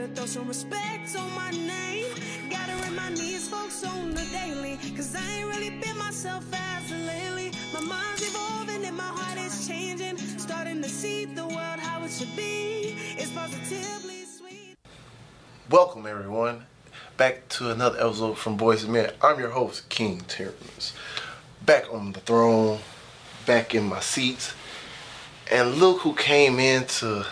Gotta throw some respect on my name. Gotta remind these folks on the daily, cause I ain't really been myself as of lately. My mind's evolving and my heart is changing. Starting to see the world how it should be. It's positively sweet. Welcome everyone, back to another episode from Boys and Men. I'm your host, King Terrence. Back on the throne, back in my seat. And look who came in to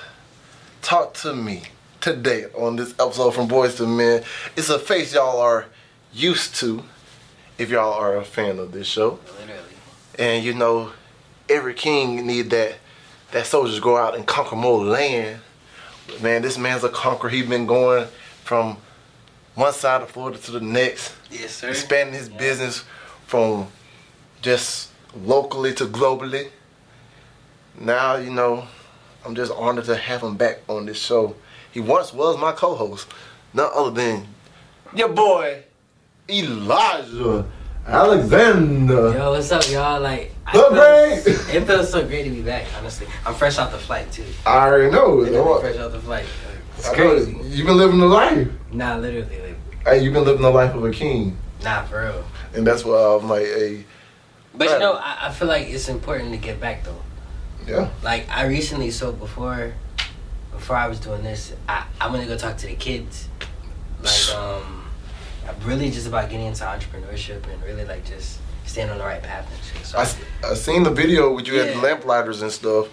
talk to me today on this episode from Boys to Men. It's a face y'all are used to if y'all are a fan of this show. Literally. And you know, every king need that soldiers go out and conquer more land. But man, this man's a conqueror. He's been going from one side of Florida to the next. Yes, sir. Expanding his business from just locally to globally. Now, you know, I'm just honored to have him back on this show. He once was my co-host, none other than your boy, Elijah Alexander. Yo, what's up, y'all? Like, it feels so great to be back, honestly. I'm fresh off the flight, too. I already know. Literally fresh off the flight. It's crazy. You've been living the life. Nah, literally. Like, Hey, you've been living the life of a king. nah, for real. And that's why I'm like, hey. But you know, I feel like it's important to get back, though. Yeah. Like, I recently, so before I was doing this, I went to go talk to the kids. Like, I'm really just about getting into entrepreneurship and really, like, just staying on the right path and shit. So I seen the video with you at the Lamplighters and stuff,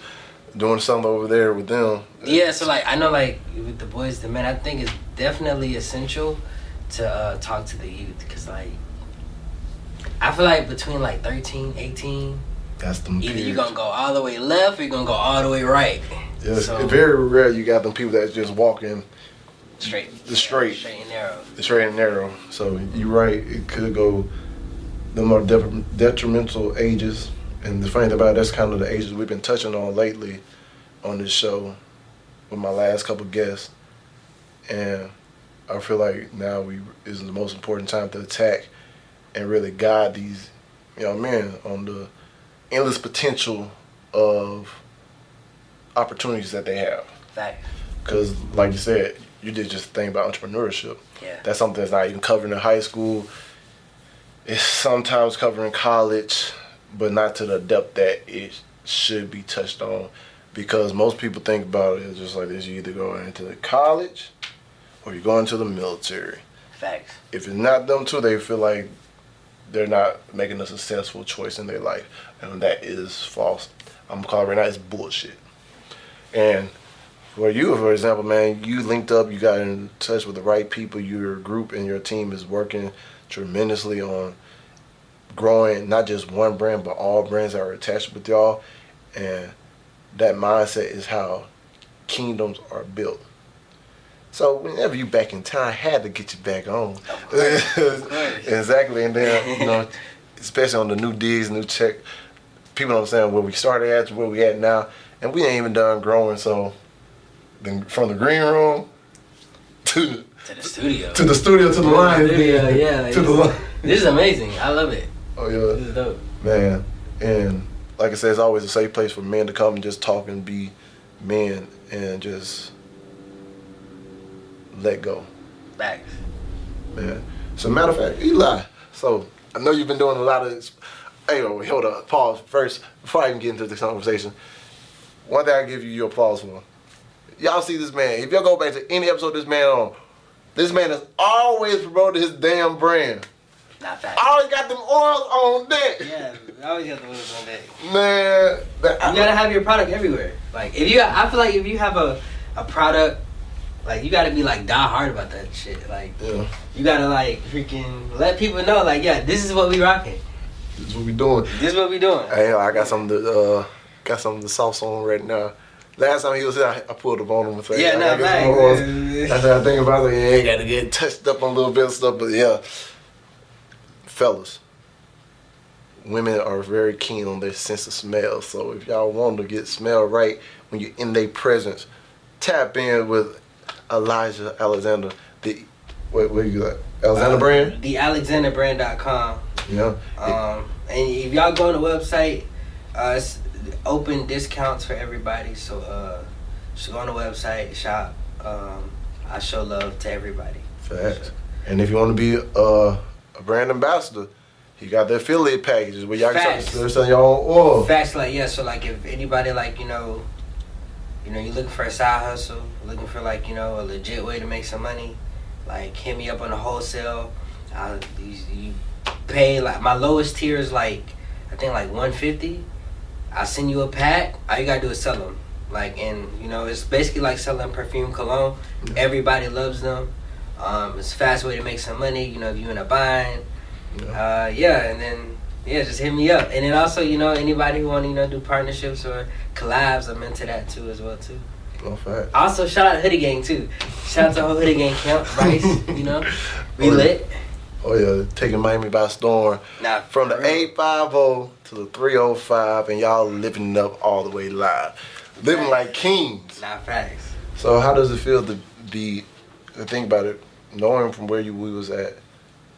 doing something over there with them. Yeah, so, like, I know, like, with the Boys to Men, I think it's definitely essential to talk to the youth. Because, like, I feel like between, like, 13, 18... That's them either kids. you're gonna go all the way left or you're gonna go all the way right. Yeah, so, it's very rare you got them people that's just walking straight and narrow. The straight and narrow. So you're right, it could go the more detrimental ages. And the funny thing about it, that's kind of the ages we've been touching on lately on this show with my last couple guests. And I feel like now is the most important time to attack and really guide these young men on the endless potential of opportunities that they have. Fact. Because, like you said, you did just a thing about entrepreneurship. Yeah. That's something that's not even covered in high school. It's sometimes covered in college, but not to the depth that it should be touched on. Because most people think about it just like this: you either go into the college or you go into the military. Facts. If it's not them two, they feel like they're not making a successful choice in their life. And that is false. I'm calling right now, it's bullshit. And for you, for example, man, you linked up, you got in touch with the right people. Your group and your team is working tremendously on growing not just one brand, but all brands that are attached with y'all. And that mindset is how kingdoms are built. So whenever you back in town, I had to get you back on. Exactly, and then, you know, especially on the new D's, new check, people don't understand where we started at to where we at now, and we ain't even done growing. So then from the green room to the studio. To the studio, to the line. Yeah. Like, to the line. This is amazing. I love it. Oh, yeah. This is dope. Man, and like I said, it's always a safe place for men to come and just talk and be men and just let go. Facts. Man. So matter of fact, Eli, so I know you've been doing a lot of, hey, hold up, pause first, before I even get into this conversation. One thing I give you your applause for. Y'all see this man, if y'all go back to any episode this man has always promoted his damn brand. Not facts. Always got them oils on deck. Yeah, I always got the oils on deck. Man. You gotta have your product everywhere. Like, I feel like if you have a product, like, you gotta be, like, die hard about that shit. Like, yeah. You gotta, like, freaking let people know, like, yeah, this is what we rocking. This is what we doing. Hey, I got something to sauce on right now. Last time he was here, I pulled up on him and said, yeah, no, that's how I think about it. Yeah, you gotta get touched up on a little bit of stuff, but yeah. Fellas, women are very keen on their sense of smell. So if y'all want to get smell right when you're in their presence, tap in with Elijah Alexander. What you got? Alexander brand? TheAlexanderbrand.com. Yeah. And if y'all go on the website, it's open discounts for everybody. So just go on the website, shop. I show love to everybody. Facts. And if you want to be a brand ambassador, you got the affiliate packages where y'all can start selling your own oil. Facts, like, yeah, so like if anybody like, you're looking for a side hustle, looking for like, a legit way to make some money, like hit me up on the wholesale. You pay like my lowest tier is like I think like $150. I'll send you a pack. All you gotta do is sell them. Like, and it's basically like selling perfume cologne. Yeah. Everybody loves them. It's a fast way to make some money. If you end up buying, and then just hit me up. And then also anybody who want to do partnerships or collabs, I'm into that too as well too. Oh, fact. Also, shout out Hoodie Gang too. Shout out to the whole Hoodie Gang camp, Bryce. We lit. Oh yeah, taking Miami by storm. From the 850 to the 305, and y'all living up all the way live, living like kings. Facts. So how does it feel to be? Think about it, knowing from where we was at,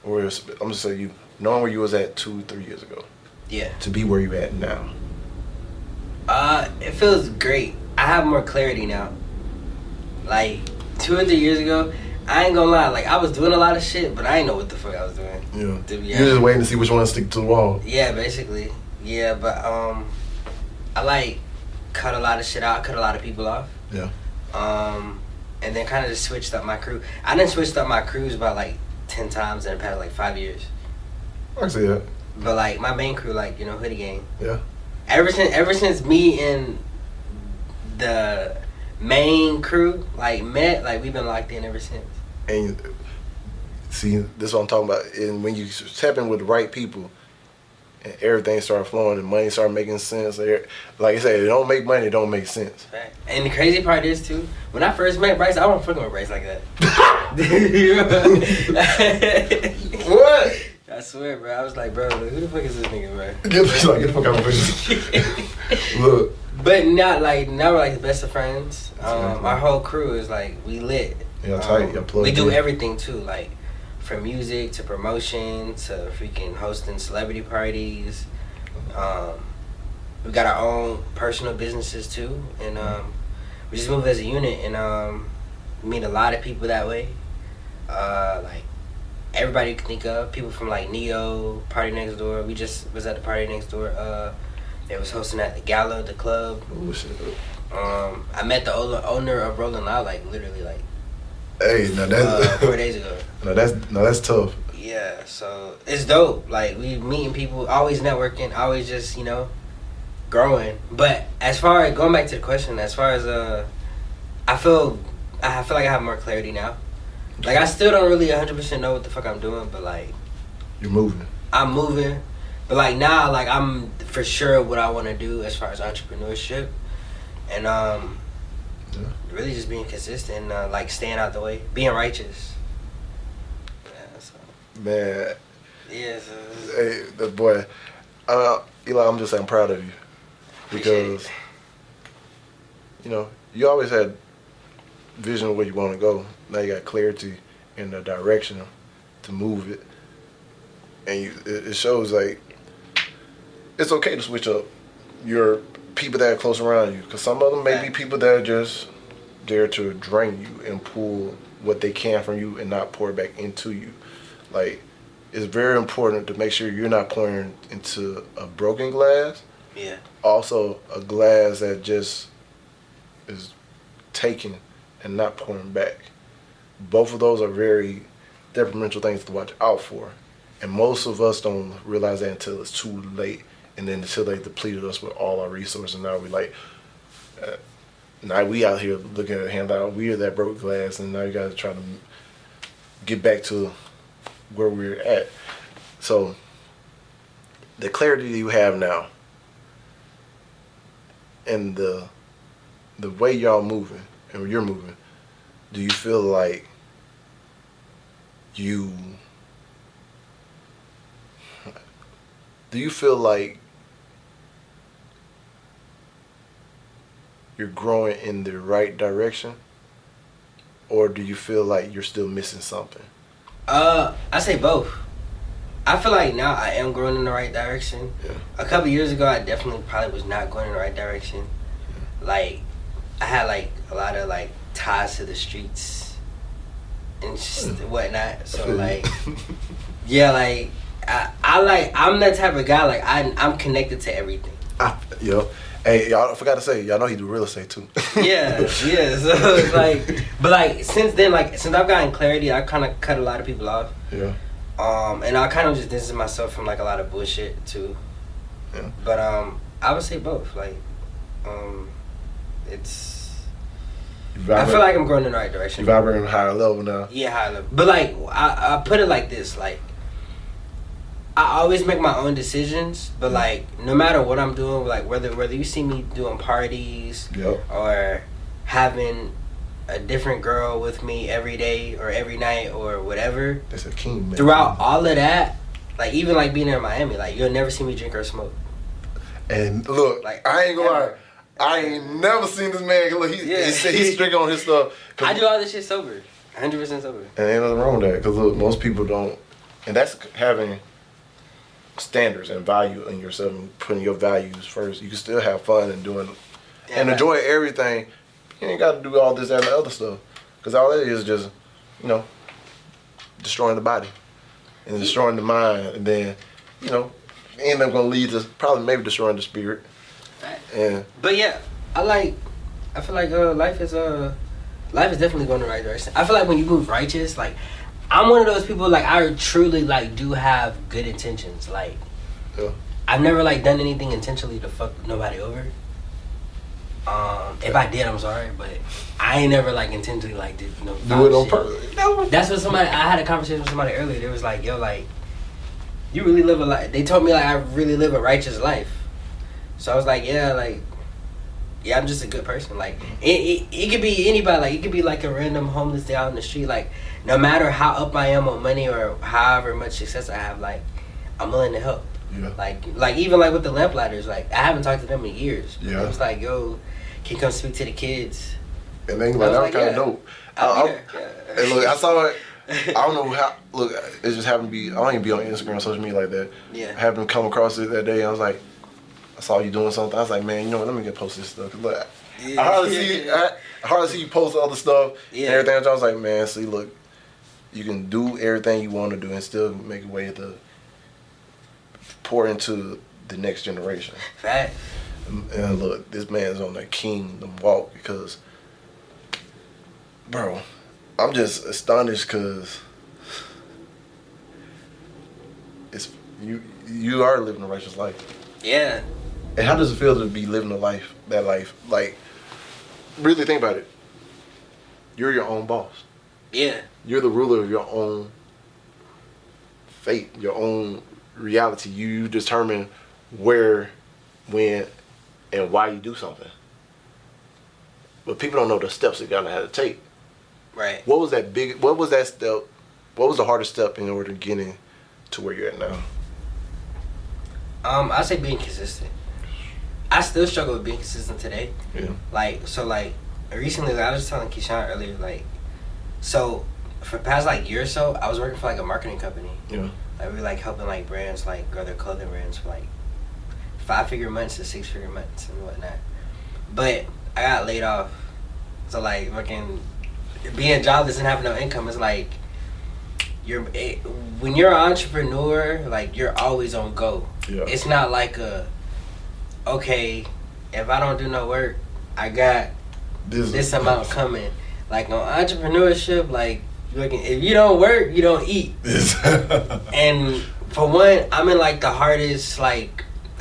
or I'm just saying you knowing where you was at 2-3 years ago. Yeah. To be where you at now. It feels great. I have more clarity now. Like 2 or 3 years ago, I ain't gonna lie, like I was doing a lot of shit, but I didn't know what the fuck I was doing. Yeah. You're just waiting to see which one to stick to the wall. Yeah, basically. Yeah, but I like cut a lot of shit out, cut a lot of people off. Yeah. And then kind of just switched up my crew. I done switched up my crews about like 10 times in the past like 5 years. I can see that. But like my main crew, like Hoodie Gang. Yeah. Ever since me and the main crew met, like we've been locked in ever since. And see, this is what I'm talking about. And when you tap in with the right people, and everything started flowing, and money started making sense. Like I said, it don't make money, it don't make sense. Right. And the crazy part is too, when I first met Bryce, I wasn't fucking with Bryce like that. What? I swear, bro. I was like, bro, who the fuck is this nigga, bro? Get the fuck out of my face. Look. But now we're like the best of friends. Our whole crew is like, we lit. Yeah, tight. We do everything too, like from music to promotion to freaking hosting celebrity parties. We got our own personal businesses too, and we just move as a unit and meet a lot of people that way. Like everybody you can think of, people from like Neo, Party Next Door. We just was at the Party Next Door. They was hosting at the Gala, the club. Oh shit. I met the owner of Rolling Loud like literally like. Hey, now that's 4 days ago. No, that's tough. Yeah, so it's dope. Like we meeting people, always networking, always just growing. But as far as going back to the question, as far as I feel like I have more clarity now. Like I still don't really 100% know what the fuck I'm doing, but like you're moving. I'm moving, but like now, like I'm for sure what I want to do as far as entrepreneurship, and really just being consistent, like staying out the way, being righteous. Yeah, so. Man. Yeah. So. Hey, the boy, Eli, I'm just saying I'm proud of you because you always had vision of where you want to go. Now you got clarity in the direction to move it, and it shows like it's okay to switch up your people that are close around you, because some of them may be people that are just there to drain you and pull what they can from you and not pour it back into you. Like, it's very important to make sure you're not pouring into a broken glass. Yeah. Also, a glass that just is taking and not pouring back. Both of those are very detrimental things to watch out for. And most of us don't realize that until it's too late, and then until they depleted us with all our resources. Now we now we out here looking at handout. We are that broke glass, and now you got to try to get back to where we're at. So the clarity you have now, and the way y'all moving and you're moving, do you feel like you're growing in the right direction, or do you feel like you're still missing something? I say both. I feel like now I am growing in the right direction. Yeah. A couple years ago, I definitely probably was not going in the right direction. Like, I had like a lot of like ties to the streets, and whatnot. So like, yeah, like I'm that type of guy. Like I'm connected to everything. Yo, hey, y'all, I forgot to say, y'all know he do real estate too. Yeah. So it's like, but like since then, like since I've gotten clarity, I kind of cut a lot of people off. Yeah. And I kind of just distance myself from like a lot of bullshit too. Yeah. But I would say both. Like, it's. I feel like I'm going in the right direction. You vibrating higher level now. Yeah, higher level. But like, I put it like this. Like, I always make my own decisions. But like, no matter what I'm doing, like whether you see me doing parties, or having a different girl with me every day or every night or whatever. That's a king, man. Throughout all of that, like even like being in Miami, like you'll never see me drink or smoke. And look, like I ain't gonna lie, I ain't never seen this man. Look, he's drinking on his stuff. I do all this shit sober, 100% sober. And ain't nothing wrong with that, because look, most people don't, and that's having standards and value in yourself and putting your values first. You can still have fun and doing and enjoy everything. You ain't got to do all this and the other stuff, because all it is just, destroying the body and destroying the mind, and then, end up gonna lead to probably maybe destroying the spirit. And but yeah, I feel like life is definitely going in the right direction. I feel like when you move righteous, like I'm one of those people, like I truly like do have good intentions. Like I've never like done anything intentionally to fuck nobody over. If I did, I'm sorry, but I ain't never like intentionally like did do it on purpose. No. That's what I had a conversation with somebody earlier. They was like, yo, like you really live a life. They told me like I really live a righteous life. So I was like, yeah, I'm just a good person. Like it could be anybody. Like it could be like a random homeless day out in the street. Like no matter how up I am on money or however much success I have, like I'm willing to help. Yeah. Like even like with the lamplighters, like I haven't talked to them in years. Yeah. I was like, yo, can you come speak to the kids? And then that was kind of dope. And look, I saw it. I don't know how. Look, it just happened to be. I don't even be on Instagram, social media like that. Yeah. I happened to come across it that day. And I was like, I saw you doing something. I was like, man, you know what? Let me get post this stuff. 'Cause look, I hardly see you post other stuff and everything. I was like, man, see, look, you can do everything you want to do and still make a way to pour into the next generation. Fact. And look, this man's on that kingdom walk because, bro, I'm just astonished because it's you are living a righteous life. Yeah. And how does it feel to be living that life? Like, really think about it. You're your own boss. Yeah. You're the ruler of your own fate, your own reality. You determine where, when, and why you do something. But people don't know the steps they're gonna have to take. Right. What was that step? What was the hardest step in order to get in to where you're at now? I'd say being consistent. I still struggle with being consistent today. Yeah. Recently, I was just telling Keyshawn earlier, so for the past year or so, I was working for a marketing company. Yeah. Like we were helping brands grow their clothing brands for 5-figure months to 6-figure months and whatnot. But I got laid off. So being jobless and having no income is when you're an entrepreneur, you're always on go. Yeah. It's not okay, if I don't do no work, I got this amount coming. On entrepreneurship, if you don't work, you don't eat. And for one, I'm in the hardest, I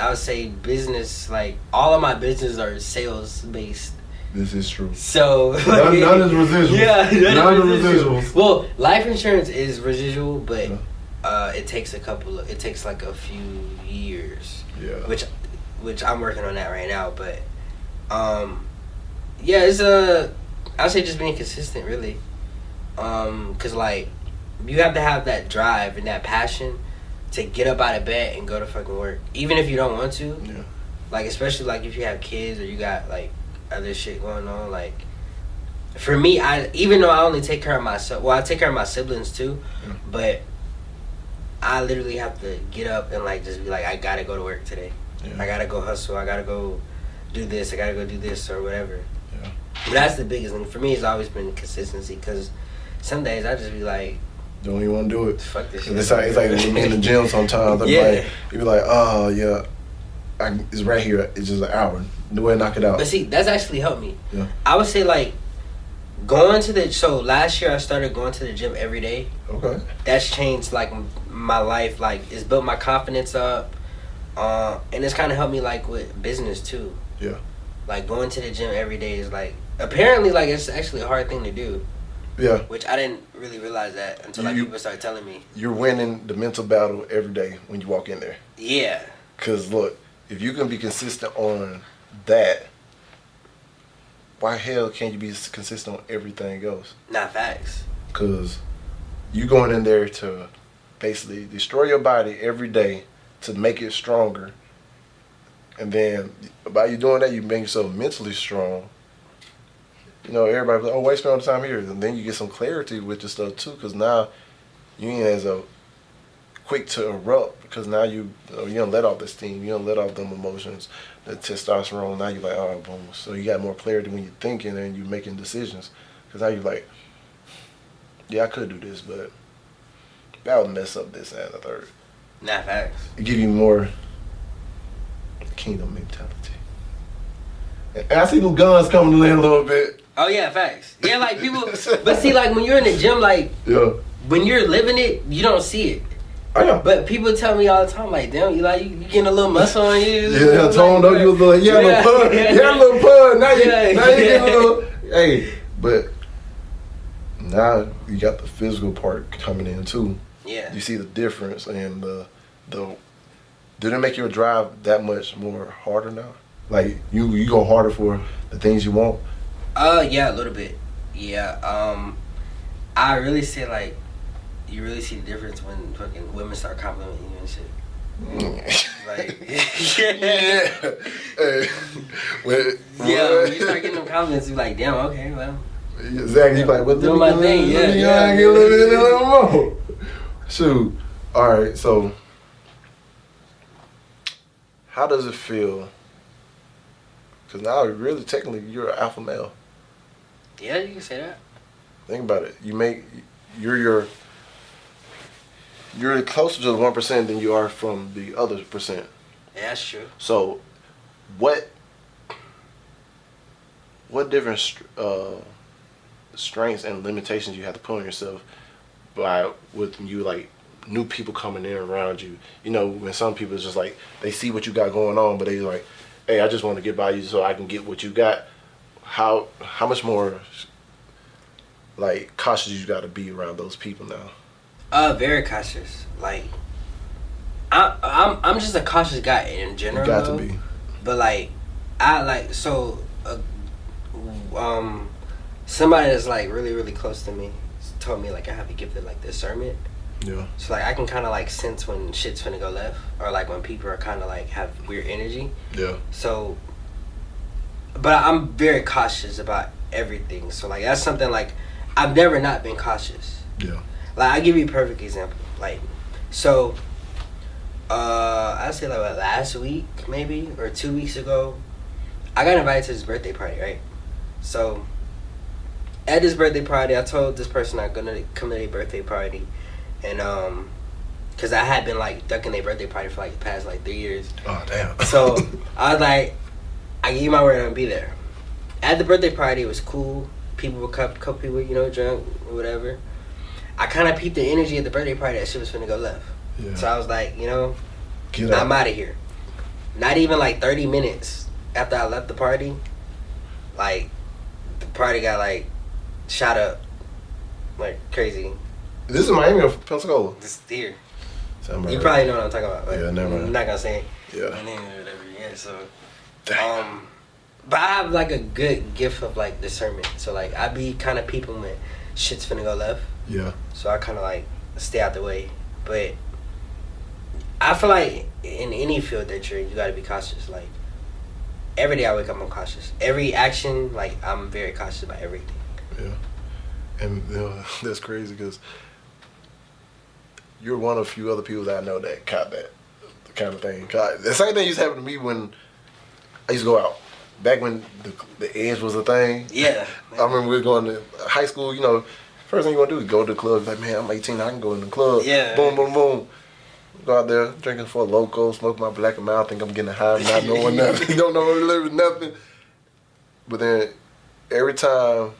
would say business, all of my businesses are sales based. This is true. So none is residual. Yeah, none is residuals. Well, life insurance is residual, but it takes a few years. Yeah. Which I'm working on that right now, but it's I'd say just being consistent, really. 'Cause you have to have that drive and that passion to get up out of bed and go to fucking work, even if you don't want to. Yeah. Especially if you have kids or you got other shit going on. For me, even though I only take care of myself, I take care of my siblings too, but I literally have to get up and just be I gotta go to work today. Yeah. I gotta go hustle. I gotta go do this. I gotta go do this or whatever. Yeah. But that's the biggest thing for me. It's always been consistency, because some days I just be like, don't even want to do it. fuck this shit. It's like when me in the gym sometimes. I'm like, you be like, oh yeah, it's right here. It's just an hour. No way to knock it out. But see, that's actually helped me. Yeah. I would say like so last year I started going to the gym every day. Okay. That's changed like my life. Like it's built my confidence up, and it's kind of helped me like with business too. Yeah. Like going to the gym every day is like apparently like it's actually a hard thing to do. Yeah. Which I didn't really realize that until like people started telling me. You're winning the mental battle every day when you walk in there. Yeah. Cause look, if you can be consistent on that, why hell can't you be consistent on everything else? Not facts. Cause you going in there to basically destroy your body every day to make it stronger. And then by you doing that, you make yourself mentally strong. You know, everybody's like, oh, why spend all the time here? And then you get some clarity with your stuff too, because now you ain't as quick to erupt, because now you don't let off the steam, you don't let off them emotions, the testosterone. Now you're like, oh, boom. So you got more clarity when you're thinking and you're making decisions. Because now you're like, yeah, I could do this, but that would mess up this and the third. Not facts. It give you more kingdom mentality. And I see them guns coming in a little bit. Oh yeah, facts. Yeah, like people. But see, like when you're in the gym, like when you're living it, you don't see it. Oh yeah. But people tell me all the time, like, damn, you getting a little muscle on you. Yeah, toned up. You was like, yeah, a little pud. Yeah, a little pud. Now you getting a little. Hey, but now you got the physical part coming in too. Yeah. You see the difference, and the did it make your drive that much more harder now? Like you go harder for the things you want. Yeah, a little bit. Yeah. I really say like, you really see the difference when fucking women start complimenting you and shit. Like, yeah. Hey, when you start getting them compliments, you're like, damn, okay, well. Exactly. You like, well, doing my thing. Get a little more. Shoot. All right. So, how does it feel? Because now, really, technically, you're an alpha male. Yeah, you can say that. Think about it. You're closer to the 1% than you are from the other percent. Yeah, that's true. So, what different strengths and limitations you have to put on yourself with you like new people coming in around you? You know, when some people it's just like they see what you got going on, but they like, hey, I just want to get by you so I can get what you got. How much more like cautious you got to be around those people now? Very cautious. Like, I'm just a cautious guy in general. You got to be. But like, somebody that's like really really close to me told me like I have a gift of like discernment. Yeah. So like I can kind of like sense when shit's finna go left, or like when people are kind of like have weird energy. Yeah. So, but I'm very cautious about everything. So like that's something like I've never not been cautious. Yeah. Like I'll give you a perfect example. Like, so, I'd say like last week maybe or 2 weeks ago, I got invited to this birthday party, right? So, at this birthday party, I told this person I'm gonna come to their birthday party, and cause I had been like ducking their birthday party for like the past like 3 years. Oh damn. So I was like, I give you my word, I'm gonna be there. At the birthday party, it was cool. People were couple people, you know, drunk or whatever. I kind of peeped the energy at the birthday party that shit was finna go left. Yeah. So I was like, you know, Get I'm out of here. Not even like 30 minutes after I left the party, like the party got like shot up like crazy. This is Miami or Pensacola? This here. Sound You right. probably know what I'm talking about. But Yeah, never mind. I'm not gonna say Yeah. my name or whatever. Yeah, so Damn. but I have like a good gift of like discernment. So like I be kind of peeping when shit's finna go left. Yeah. So I kind of like stay out the way. But I feel like in any field that you're in, you gotta be cautious. Like every day I wake up, I'm cautious. Every action, like I'm very cautious about everything. Yeah. And that's crazy because you're one of a few other people that I know that caught that kind of thing. The same thing used to happen to me when I used to go out. Back when the edge was a thing. Yeah. I remember we were going to high school, you know, First thing you want to do is go to the club. Like, man, I'm 18. I can go in the club. Yeah. Boom, boom, boom. Go out there, drinking for a loco, smoke my black and mild, think I'm getting high, not knowing nothing. You don't know literally nothing. But then every time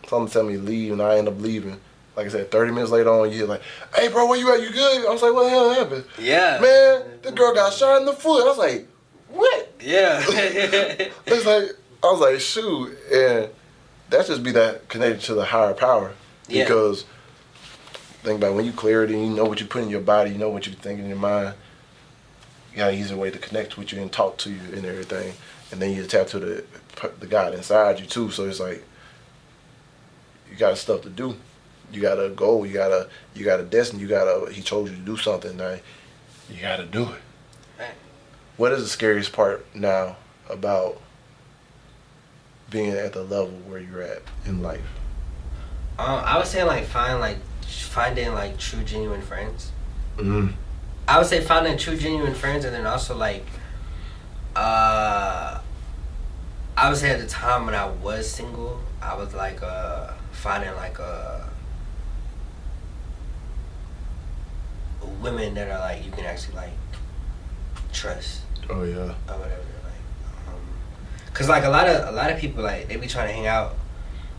someone tell me leave and I end up leaving, like I said, 30 minutes later on, you're like, hey, bro, where you at? You good? I was like, what the hell happened? Yeah. Man, the girl got shot in the foot. I was like, what? Yeah. It's like, I was like, shoot. And that just be that connected to the higher power. Yeah. Because think about it, when you clear it and you know what you put in your body, you know what you think in your mind, you got an easier way to connect with you and talk to you and everything. And then you tap to the God inside you too. So it's like, you got stuff to do. You got a goal. You got a destiny. He told you to do something. Now, you got to do it. Right. What is the scariest part now about being at the level where you're at in life? I would say finding like true genuine friends. Mm-hmm. I would say finding true genuine friends, and then also like I would say at the time when I was single, I was like finding like women that are like you can actually like trust Oh yeah. or whatever. Cause like a lot of people like they be trying to hang out,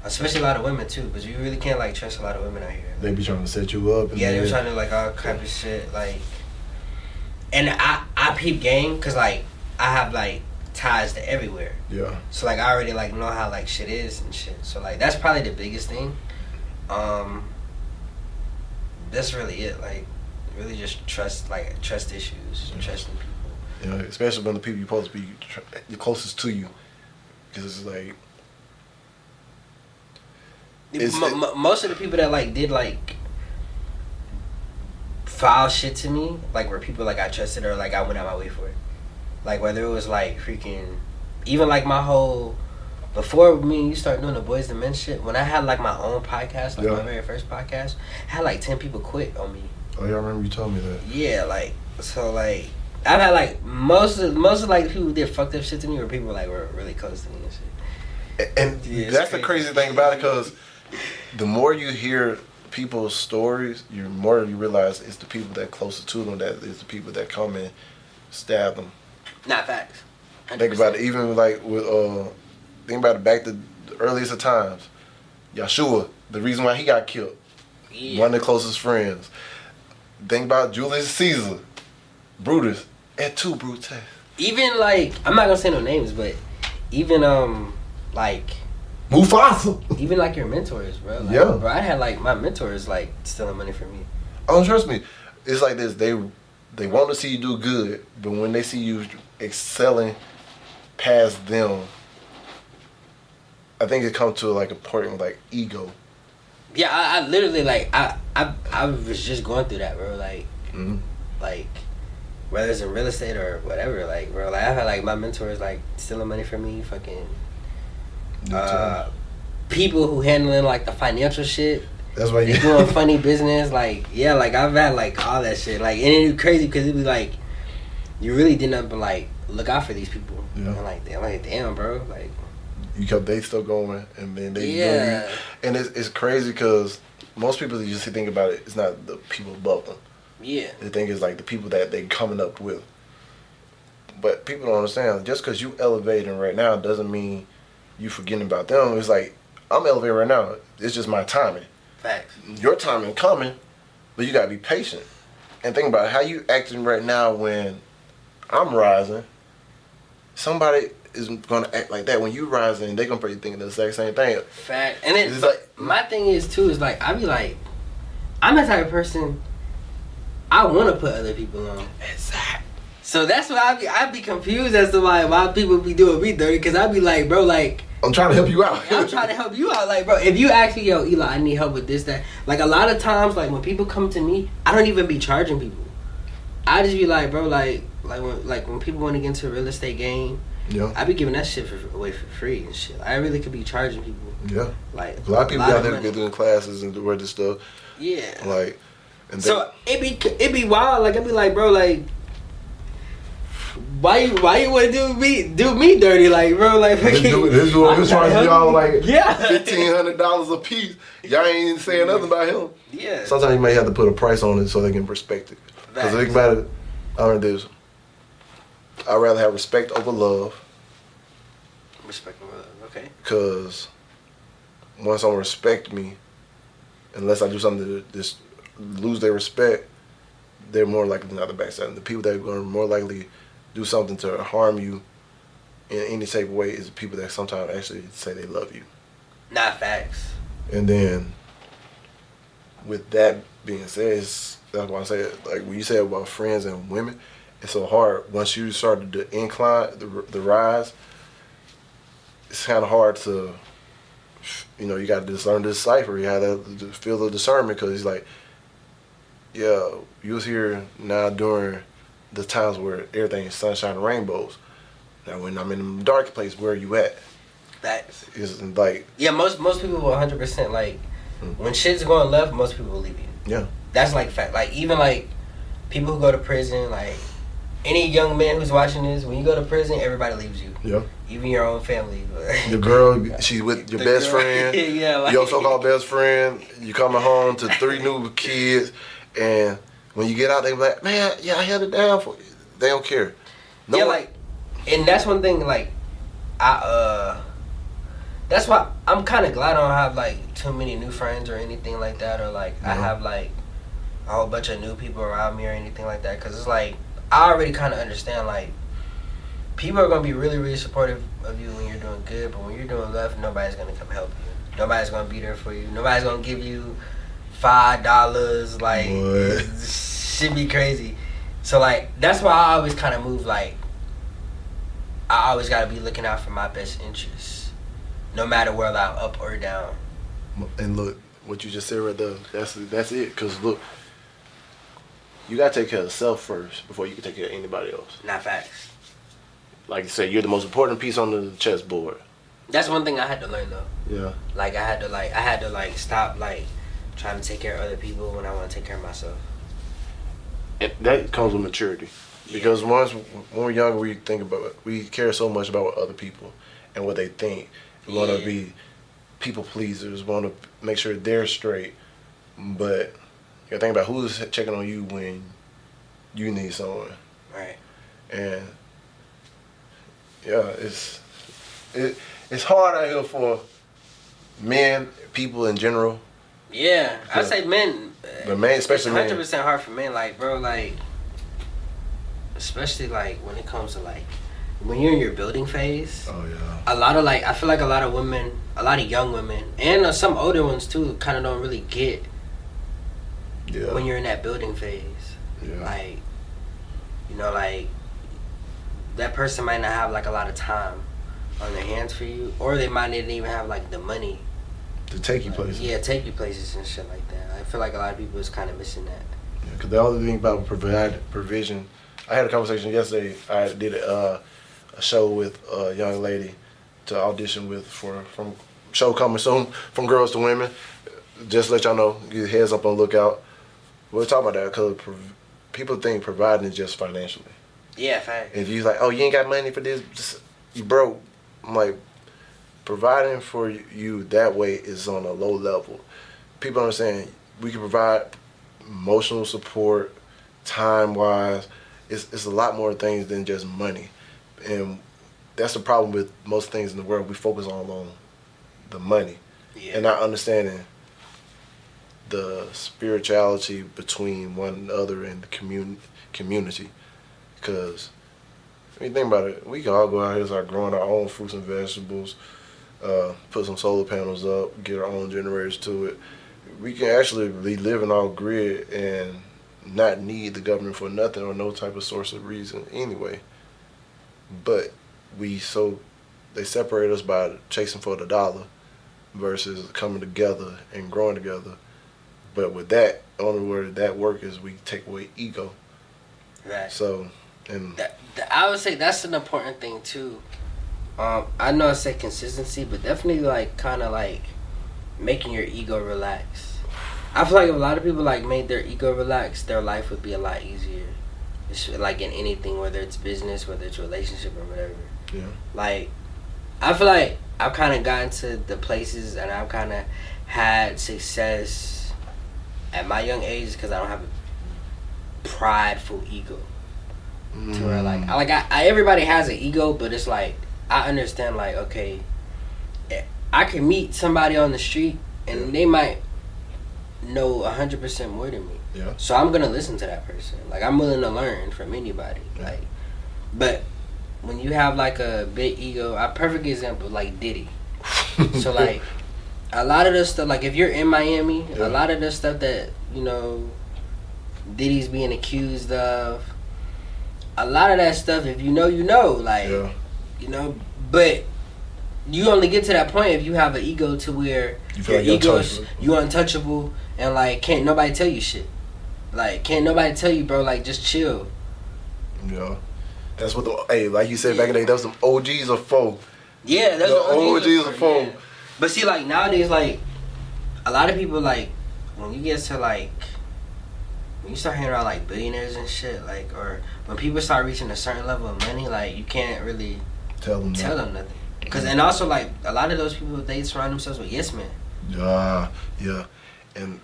especially a lot of women too. But you really can't like trust a lot of women out here. They be trying to set you up. And Yeah, they were trying to do like all kind of shit like. And I peep game cause like I have like ties to everywhere. Yeah. So like I already like know how like shit is and shit. So like that's probably the biggest thing. That's really it. Like really just trust issues, trusting people. You know, especially when the people you're supposed to be the closest to you, because it's like. Most of the people that like did like foul shit to me, like were people like I trusted or like I went out my way for it. Like whether it was like freaking, even like my whole, before me and you start doing the Boys and Men shit, when I had like my own podcast, like my very first podcast, I had like 10 people quit on me. Oh yeah, I remember you told me that. Yeah, like so like I've had like most of like people who did fucked up shit to me were people like were really close to me and shit. And Yeah, that's the crazy thing about it, because the more you hear people's stories, the more you realize it's the people that closest to them that is the people that come and stab them. Not facts. 100%. Think about it, even like with think about it back to the earliest of times. Yeshua, the reason why he got killed, one of the closest friends. Think about Julius Caesar, Brutus, et tu, Brute. Even like I'm not gonna say no names, but even like Mufasa. even like your mentors, bro. Like, Yeah. bro, I had like my mentors like stealing money from me. Oh, trust me, it's like this. They want to see you do good, but when they see you excelling past them, I think it comes to like a point with like ego. Yeah, I literally like I was just going through that, bro. Like like whether it's in real estate or whatever, like bro, like I've had like my mentors like stealing money from me, fucking people who handling like the financial shit. That's why They doing funny business, like yeah, like I've had like all that shit, like and it's crazy because it was like you really didn't but like look out for these people, and like damn, bro, like they still going, and then they yeah, and it's crazy because most people you just think about it, it's not the people above them. yeah, The thing is like the people that they coming up with. But people don't understand. Just because you elevating right now doesn't mean you forgetting about them. It's like I'm elevating right now. It's just my timing. facts. Your timing coming, but you gotta be patient. And think about it, how you acting right now when I'm rising. Somebody is gonna act like that when you rising. They gonna probably thinking the exact same thing. Fact. And then It's like- my thing is too is like I be like I'm the type of person I want to put other people on. Exactly. So that's why I be confused as to why people be doing me dirty, because I be like, bro, like I'm trying to help you out. I'm trying to help you out, like, bro. If you ask me, yo, Eli, I need help with this, that. Like a lot of times, like when people come to me, I don't even be charging people. I just be like, bro, like when people want to get into a real estate game, Yeah. I be giving that shit away for free and shit. I really could be charging people. Yeah. Like A lot of people out there money. be doing classes and doing this stuff. Yeah. Like, and So it be wild. Like I be like, bro, like Why you want to do me dirty, like, bro? Like, This dude charging y'all like yeah, $1,500 a piece. Y'all ain't even saying nothing about him. Yeah. Sometimes you may have to put a price on it so they can respect it. Because think about it, I learned this. I'd rather have respect over love. Respect over love, okay. Because once someone respect me, unless I do something to just lose their respect, they're more likely not to backstab. The people that are going to more likely do something to harm you in any type of way is the people that sometimes actually say they love you. Not facts. And then, with that being said, that's why I say it. Like when you say about friends and women, it's so hard. Once you start the incline, the rise, it's kind of hard to, you got to learn to decipher. You have to feel the discernment because it's like, yeah, you was here now during the times where everything is sunshine and rainbows. Now when I'm in the dark place, where are you at? That's It's like, yeah. Most people will 100% like when shit's going left. Most people will leave you. yeah, That's like fact. Like even like people who go to prison, like any young man who's watching this, when you go to prison, everybody leaves you. yeah. Even your own family. The girl, she's with your best friend. Yeah, like, Your so-called best friend. You coming home to 3 new kids, and when you get out, they be like, "Man, yeah, I held it down for you." They don't care. No yeah, one- like, and that's one thing. Like, that's why I'm kind of glad I don't have like too many new friends or anything like that, or like I have like a whole bunch of new people around me or anything like that. Cause it's like I already kind of understand like people are gonna be really really supportive of you when you're doing good, but when you're doing left, nobody's gonna come help you. Nobody's gonna be there for you. Nobody's gonna give you $5. Like shit be crazy. So like that's why I always kind of move like I always gotta be looking out for my best interests, no matter whether I'm up or down. And look, what you just said right there, that's it. Cause look, you gotta take care of self first before you can take care of anybody else. Not facts. Like you said, you're the most important piece on the chessboard. That's one thing I had to learn though. Yeah. Like I had to stop like trying to take care of other people when I want to take care of myself. And that comes with maturity. Because when we're younger, we care so much about what other people and what they think. We want to be people pleasers, want to make sure they're straight. But you got to think about who's checking on you when you need someone. Right. And yeah, it's hard out here for men, people in general. Yeah, I say men. But men, especially men. It's 100% hard for men. Like, bro, like, especially like when it comes to like when you're in your building phase. Oh yeah. A lot of like I feel like a lot of women, a lot of young women, and some older ones too, kind of don't really get when you're in that building phase. Yeah. Like, like that person might not have like a lot of time on their hands for you, or they might not even have like the money to take you places. Yeah, take you places and shit like that. I feel like a lot of people is kind of missing that. Yeah, because the other thing about provision, I had a conversation yesterday. I did a show with a young lady to audition with from show coming soon, From Girls to Women. Just to let y'all know, get heads up on lookout. We're talking about that because people think providing is just financially. Yeah, fact. If you like, oh, you ain't got money for this, you broke. I'm like, providing for you that way is on a low level. People understand we can provide emotional support, time-wise. It's a lot more things than just money. And that's the problem with most things in the world. We focus on the money and not understanding the spirituality between one another and the community. Because when you think about it, we can all go out here and start growing our own fruits and vegetables, put some solar panels up, get our own generators to it. We can actually be living off grid and not need the government for nothing or no type of source of reason anyway. But they separate us by chasing for the dollar versus coming together and growing together. But with that, the only way that work is we take away ego. Right. So, and I would say that's an important thing too. I know I said consistency, but definitely like kind of like making your ego relax. I feel like if a lot of people like made their ego relax, their life would be a lot easier. It's like in anything, whether it's business, whether it's relationship or whatever. Yeah. Like, I feel like I've kind of gotten to the places and I've kind of had success at my young age because I don't have a prideful ego. To where I everybody has an ego, but it's like I understand, like, okay, I can meet somebody on the street and they might know 100% more than me. Yeah. So I'm gonna listen to that person. Like, I'm willing to learn from anybody. Yeah. Like, but when you have like a big ego, a perfect example, like Diddy. So like a lot of the stuff, like if you're in Miami, Yeah. a lot of the stuff that, you know, Diddy's being accused of, a lot of that stuff, if you know, you know, like, Yeah. you know, but you only get to that point if you have an ego to where You feel your like you're ego's, untouchable. you untouchable, and like can't nobody tell you shit. Like, can't nobody tell you, bro, like, just chill. Yeah. That's what like you said back in the day, that was some OGs or foe. Yeah, that's The what OGs are full. yeah. But see, like, nowadays, like, a lot of people, like, when you get to, like, when you start hearing about, like, billionaires and shit, like, or when people start reaching a certain level of money, like, you can't really Tell them nothing. Cause, and also, like, a lot of those people, they surround themselves with yes men. Yeah. And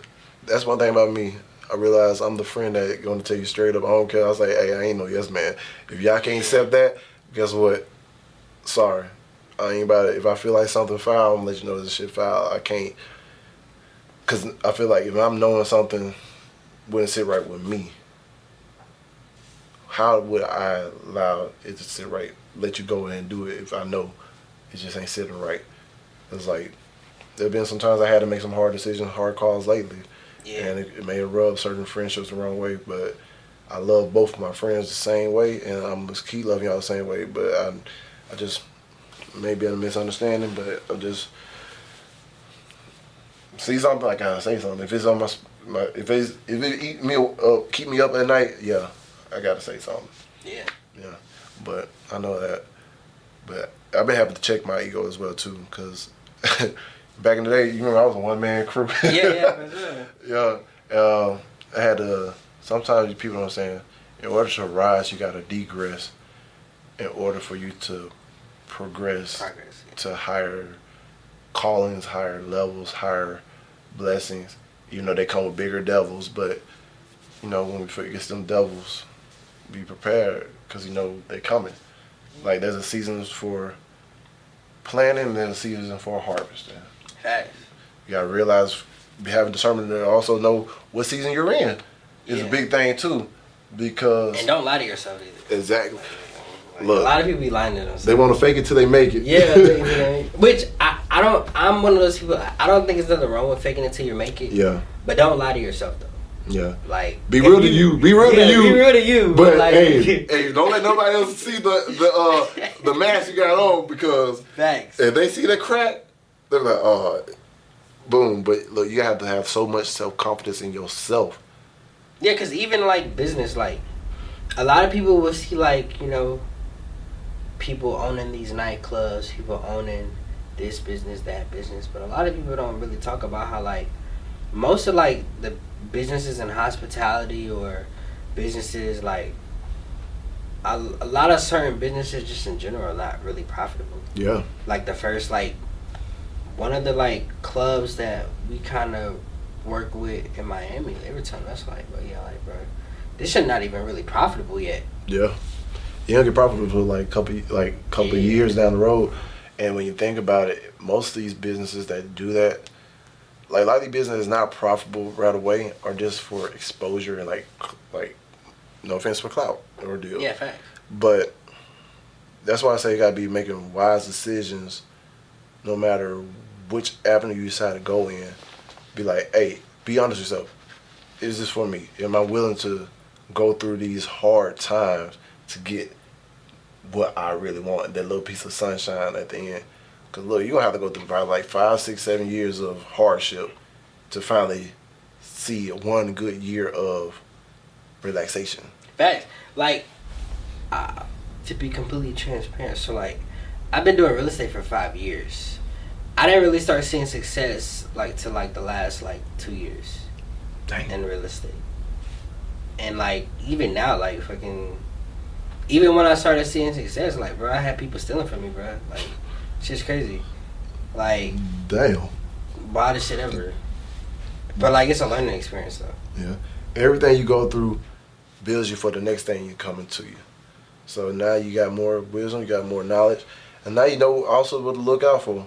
that's one thing about me. I realize I'm the friend that gonna tell you straight up, I don't care. I was like, hey, I ain't no yes man. If y'all can't accept that, guess what? Sorry. I ain't about it. If I feel like something foul, I'm gonna let you know this shit foul. I can't. Cause I feel like if I'm knowing something wouldn't sit right with me, how would I allow it to sit right? Let you go and do it if I know it just ain't sitting right. It's like, there have been some times I had to make some hard decisions, hard calls lately. Yeah. And it may have rubbed certain friendships the wrong way, but I love both of my friends the same way, and I'm going to keep loving y'all the same way. But I just, maybe a misunderstanding, but I just see something, I gotta say something. If it's on my if it eat me up, keep me up at night, yeah, I gotta say something. Yeah. Yeah, but I know that. But I've been having to check my ego as well too, cause back in the day, you remember I was a one-man crew. Yeah, for sure. Yeah, I had to. Sometimes people know what I'm saying. In order to rise, you gotta degress. In order for you to progress. Yeah. To higher callings, higher levels, higher blessings. You know they come with bigger devils, but you know when we get them devils, be prepared because you know they coming. Like there's a season for planting and there's a season for harvesting. Facts. You gotta realize, having discernment and also know what season you're in is a big thing too, because And don't lie to yourself either. exactly. Like, Look, a lot of people be lying to themselves. they want to fake it till they make it. Yeah, which I don't. I'm one of those people. I don't think there's nothing wrong with faking it till you make it. Yeah. But don't lie to yourself though. Yeah. Like, Be real to you. Be real to you. Be real to you. But like, hey, don't let nobody else see the mask you got on, because facts. if they see the crack, they're like, oh, boom. But look, you have to have so much self-confidence in yourself. Yeah, because even like business, like a lot of people will see like, you know, people owning these nightclubs, people owning this business, that business, but a lot of people don't really talk about how like most of like the businesses in hospitality or businesses like a lot of certain businesses just in general are not really profitable. Yeah. Like the first like one of the like clubs that we kind of work with in Miami, they were telling us like, bro, this shit not even really profitable yet. Yeah. You don't get profitable for like couple years down the road. And when you think about it, most of these businesses that do that, like a lot of these businesses not profitable right away are just for exposure and like no offense for clout or deal. Yeah, fact. But that's why I say you gotta be making wise decisions no matter which avenue you decide to go in. Be like, hey, be honest with yourself. Is this for me? Am I willing to go through these hard times to get what I really want, that little piece of sunshine at the end? Because look, you're going to have to go through probably like 5, 6, 7 years of hardship to finally see one good year of relaxation. Facts. Like, to be completely transparent, so like, I've been doing real estate for 5 years. I didn't really start seeing success like to like the last like 2 years. Dang. In real estate. And like even now, like fucking, even when I started seeing success, like bro, I had people stealing from me, bro. Like shit's crazy. Like damn, wildest shit ever. But like it's a learning experience though. Yeah, everything you go through builds you for the next thing coming to you. So now you got more wisdom, you got more knowledge, and now you know also what to look out for.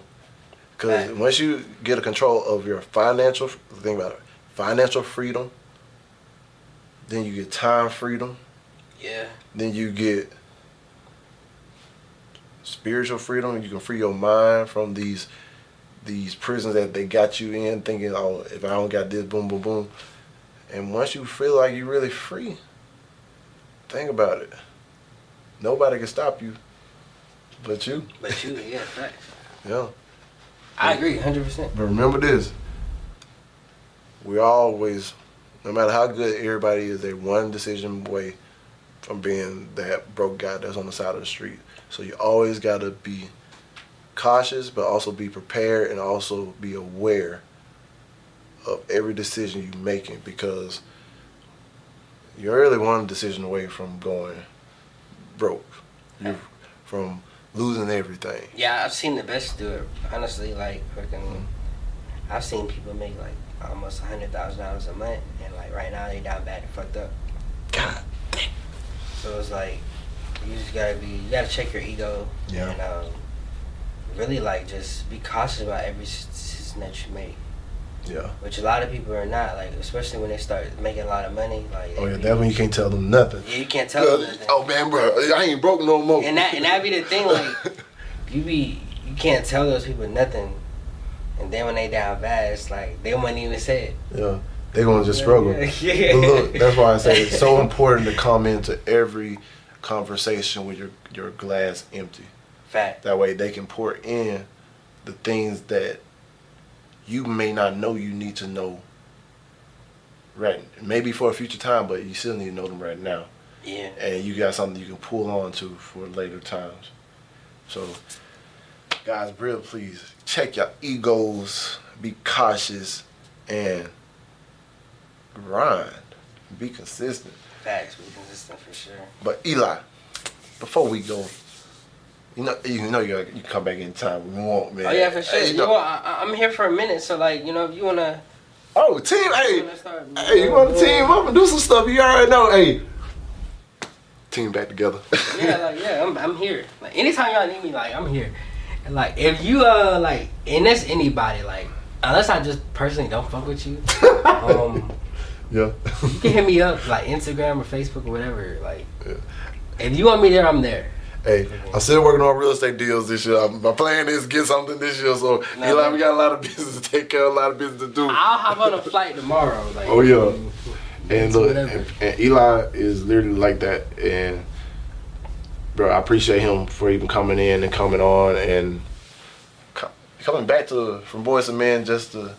Because Right. once you get a control of your financial, think about it, financial freedom, then you get time freedom, Yeah. then you get spiritual freedom. You can free your mind from these prisons that they got you in, thinking, oh, if I don't got this, boom, boom, boom. And once you feel like you're really free, think about it. Nobody can stop you but you. But you, yeah, facts. Yeah. I agree, 100%. But remember this. We always, no matter how good everybody is, they're one decision away from being that broke guy that's on the side of the street. So you always got to be cautious, but also be prepared and also be aware of every decision you're making, because you're really one decision away from going broke. You're from losing everything. Yeah, I've seen the best do it. Honestly, like freaking, I've seen people make like almost $100,000 a month, and like right now they down bad and fucked up. God. So it's like you just you gotta check your ego, Yeah. and really like just be cautious about every decision that you make. Yeah. Which a lot of people are not, like especially when they start making a lot of money. Like Oh yeah, that's when you can't tell them nothing. yeah, you can't tell them nothing. Oh man, bro, I ain't broke no more. And that be the thing, like you can't tell those people nothing, and then when they down bad, it's like they wouldn't even say it. Yeah, they gonna just struggle. Yeah. But look, that's why I say it's so important to come into every conversation with your glass empty. Fact. That way they can pour in the things that you may not know you need to know right, maybe for a future time, but you still need to know them right now. Yeah. And you got something you can pull on to for later times. So, guys, real please, check your egos, be cautious, and grind. Be consistent. Facts. Be consistent for sure. But Eli, before we go, you know you come back anytime we want, man. Oh yeah, for sure. Hey, You know, I'm here for a minute, so like if you wanna. Oh, team, hey, wanna start, you want to team up and do some stuff? You already know, hey. Team back together. I'm here. Like anytime y'all need me, like I'm here. And like if you and that's anybody, like unless I just personally don't fuck with you, Yeah. you can hit me up like Instagram or Facebook or whatever. Like Yeah. if you want me there, I'm there. Hey, I'm still working on real estate deals this year. My plan is to get something this year. So, Eli, we got a lot of business to take care of, a lot of business to do. I'll hop on a flight tomorrow. Like, Oh, yeah. And look, whatever. and Eli is literally like that. And, bro, I appreciate him for even coming in and coming on and coming back from Boys to Men just to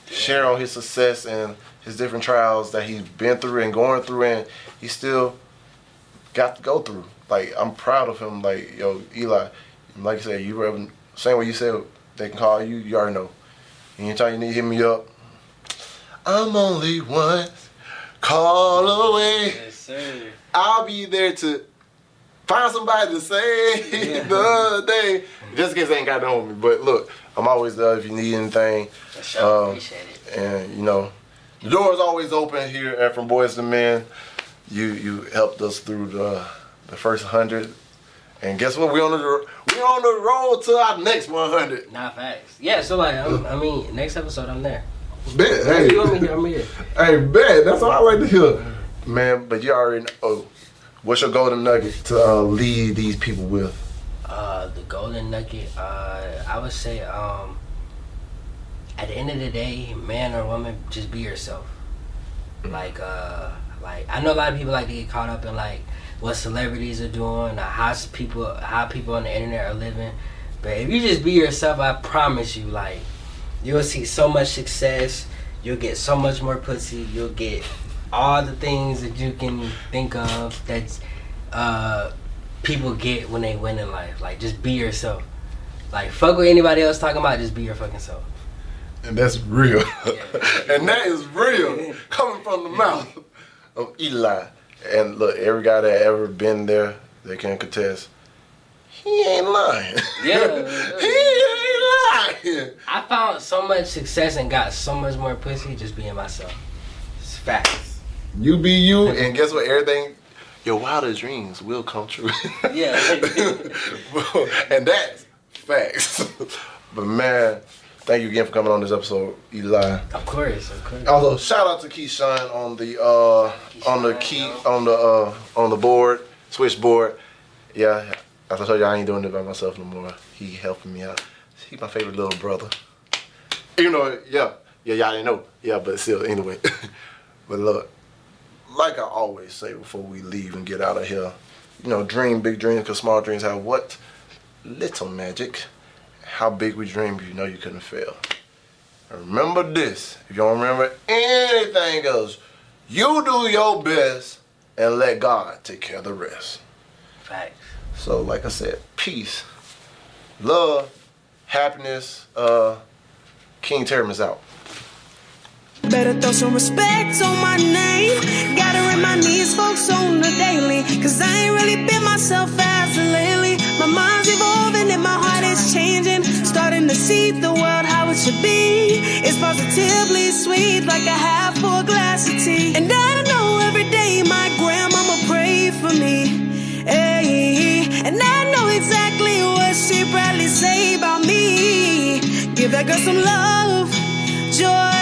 share on his success and his different trials that he's been through and going through, and he still got to go through. Like, I'm proud of him. Like, yo, Eli, like you said, same way you said they can call you, you already know. Anytime you need to hit me up, I'm only one call away. Yes, sir. I'll be there to find somebody to save the day. Just in case they ain't got to know me. But look, I'm always there if you need anything. For sure. Appreciate it. And, the door is always open here at From Boys to Men. You helped us through the first 100. And guess what? We're on the road to our next 100. Nah, facts. Yeah, so next episode I'm there. Bet. Hey. You want me here? I'm here. Hey, bet. That's what I like to hear. Man, but you already know. What's your golden nugget to lead these people with? The golden nugget, I would say, at the end of the day, man or woman, just be yourself. Like I know a lot of people like to get caught up in like what celebrities are doing, or how people on the internet are living. But if you just be yourself, I promise you, like, you'll see so much success. You'll get so much more pussy. You'll get all the things that you can think of that people get when they win in life. Like, just be yourself. Like, fuck what anybody else talking about. Just be your fucking self. And that's real. Yeah. And that is real. Coming from the mouth of Eli. And look, every guy that ever been there, they can contest. He ain't lying. Yeah. He ain't lying. I found so much success and got so much more pussy just being myself. It's facts. You be you, and guess what? Everything, your wildest dreams will come true. Yeah. And that's facts. But man, thank you again for coming on this episode, Eli. Of course. Also, shout out to Keyshawn on the board, switchboard. Yeah, as I told you, I ain't doing it by myself no more. He helping me out. He's my favorite little brother. You know, y'all didn't know. Yeah, but still, anyway. But look, like I always say before we leave and get out of here, dream big dreams, because small dreams have what? Little magic. How big we dream, you know you couldn't fail. And remember this, if you don't remember anything else, you do your best and let God take care of the rest. Facts. So like I said, peace, love, happiness. King Terrence out. Better throw some respect on my name. Gotta remind these folks on the daily, cause I ain't really been myself as of lately. My mind's evolving and my heart is changing. Starting to see the world how it should be. It's positively sweet like a half full glass of tea. And I know every day my grandmama prayed for me. Hey, and I know exactly what she probably say about me. Give that girl some love, joy,